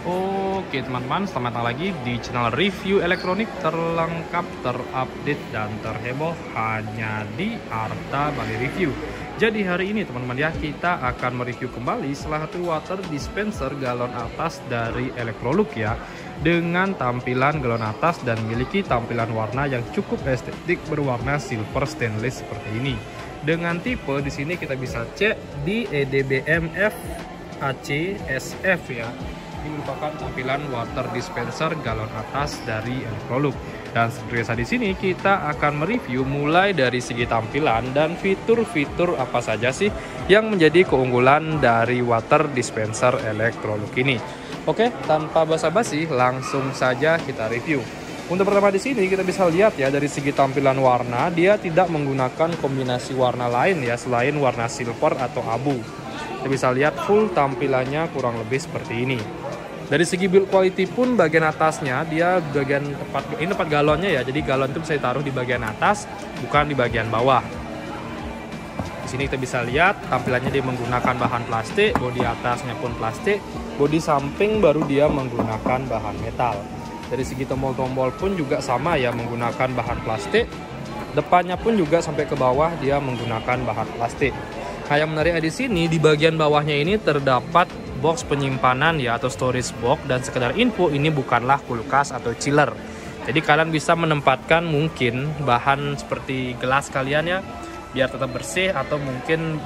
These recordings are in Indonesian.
Oke teman-teman, selamat datang lagi di channel review elektronik terlengkap, terupdate, dan terheboh hanya di Arta Bali Review. Jadi hari ini teman-teman ya, kita akan mereview kembali salah satu water dispenser galon atas dari Electrolux ya, dengan tampilan galon atas dan memiliki tampilan warna yang cukup estetik berwarna silver stainless seperti ini. Dengan tipe di sini kita bisa cek di EDBM FAC SF ya. Ini merupakan tampilan water dispenser galon atas dari Electrolux. Dan seperti biasa di sini kita akan mereview mulai dari segi tampilan dan fitur-fitur apa saja sih yang menjadi keunggulan dari water dispenser Electrolux ini. Oke, tanpa basa-basi langsung saja kita review. Untuk pertama di sini kita bisa lihat ya, dari segi tampilan warna dia tidak menggunakan kombinasi warna lain ya selain warna silver atau abu. Kita bisa lihat full tampilannya kurang lebih seperti ini. Dari segi build quality pun bagian atasnya dia bagian tempat galonnya ya. Jadi galon itu bisa ditaruh di bagian atas, bukan di bagian bawah. Di sini kita bisa lihat tampilannya dia menggunakan bahan plastik, bodi atasnya pun plastik, bodi samping baru dia menggunakan bahan metal. Dari segi tombol-tombol pun juga sama ya, menggunakan bahan plastik. Depannya pun juga sampai ke bawah dia menggunakan bahan plastik. Nah, yang menarik di sini di bagian bawahnya ini terdapat box penyimpanan ya, atau storage box, dan sekedar info ini bukanlah kulkas atau chiller. Jadi kalian bisa menempatkan mungkin bahan seperti gelas kalian ya, biar tetap bersih, atau mungkin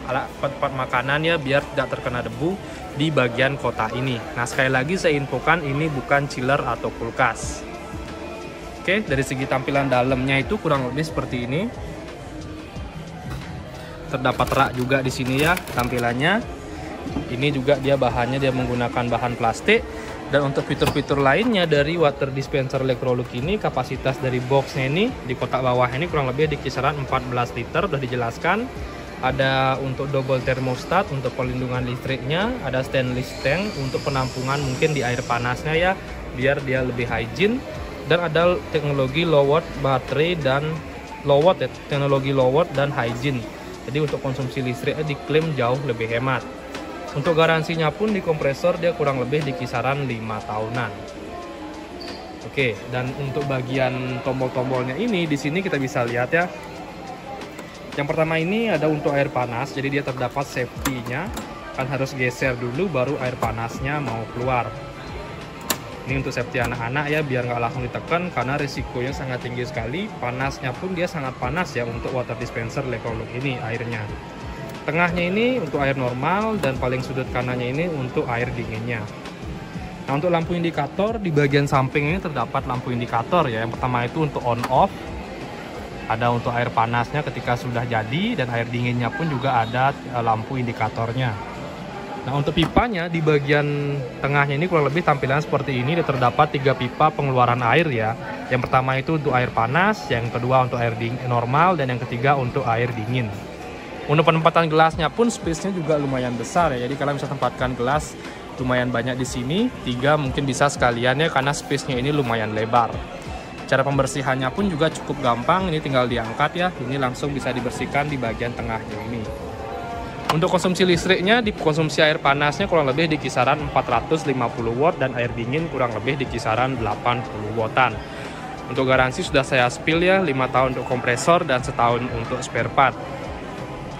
alat tempat makanan ya, biar tidak terkena debu di bagian kotak ini. Nah, sekali lagi saya infokan ini bukan chiller atau kulkas. Oke, dari segi tampilan dalamnya itu kurang lebih seperti ini. Terdapat rak juga di sini ya tampilannya. Ini juga dia bahannya dia menggunakan bahan plastik. Dan untuk fitur-fitur lainnya dari water dispenser Electrolux ini, kapasitas dari boxnya ini di kotak bawah ini kurang lebih di kisaran 14 liter sudah dijelaskan. Ada untuk double thermostat untuk pelindungan listriknya, ada stainless tank untuk penampungan mungkin di air panasnya ya, biar dia lebih hygiene. Dan ada teknologi low watt baterai dan teknologi low watt dan hygiene. Jadi untuk konsumsi listriknya diklaim jauh lebih hemat. Untuk garansinya pun di kompresor dia kurang lebih di kisaran 5 tahunan. Oke, dan untuk bagian tombol-tombolnya ini di sini kita bisa lihat ya. Yang pertama ini ada untuk air panas, jadi dia terdapat safety-nya. Kan harus geser dulu baru air panasnya mau keluar. Ini untuk safety anak-anak ya, biar nggak langsung ditekan karena risikonya sangat tinggi sekali. Panasnya pun dia sangat panas ya untuk water dispenser Electrolux ini airnya. Tengahnya ini untuk air normal, dan paling sudut kanannya ini untuk air dinginnya. Nah, untuk lampu indikator di bagian samping ini terdapat lampu indikator ya. Yang pertama itu untuk on off. Ada untuk air panasnya ketika sudah jadi, dan air dinginnya pun juga ada lampu indikatornya. Nah, untuk pipanya di bagian tengahnya ini kurang lebih tampilan seperti ini. Terdapat 3 pipa pengeluaran air ya. Yang pertama itu untuk air panas, yang kedua untuk air dingin normal, dan yang ketiga untuk air dingin. Untuk penempatan gelasnya pun space-nya juga lumayan besar ya. Jadi kalian bisa tempatkan gelas lumayan banyak di sini. 3 mungkin bisa sekalian ya, karena space-nya ini lumayan lebar. Cara pembersihannya pun juga cukup gampang. Ini tinggal diangkat ya. Ini langsung bisa dibersihkan di bagian tengahnya ini. Untuk konsumsi listriknya, di konsumsi air panasnya kurang lebih di kisaran 450 watt, dan air dingin kurang lebih di kisaran 80 wattan. Untuk garansi sudah saya spill ya, 5 tahun untuk kompresor dan setahun untuk spare part.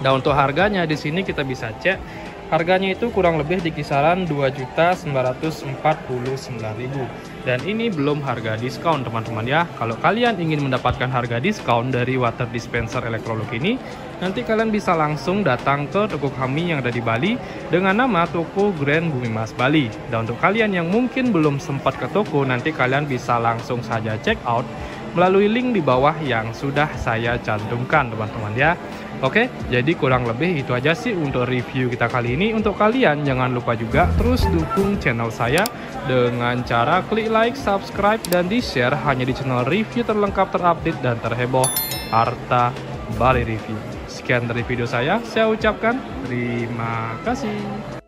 Dan untuk harganya di sini kita bisa cek, harganya itu kurang lebih di kisaran 2.949.000. Dan ini belum harga diskon teman-teman ya. Kalau kalian ingin mendapatkan harga diskon dari water dispenser Electrolux ini, nanti kalian bisa langsung datang ke toko kami yang ada di Bali dengan nama Toko Grand Bumi Mas Bali. Dan untuk kalian yang mungkin belum sempat ke toko, nanti kalian bisa langsung saja check out melalui link di bawah yang sudah saya cantumkan teman-teman ya. Oke, jadi kurang lebih itu aja sih untuk review kita kali ini. Untuk kalian jangan lupa juga terus dukung channel saya dengan cara klik like, subscribe, dan di-share hanya di channel review terlengkap, terupdate, dan terheboh Arta Bali Review. Sekian dari video saya ucapkan terima kasih.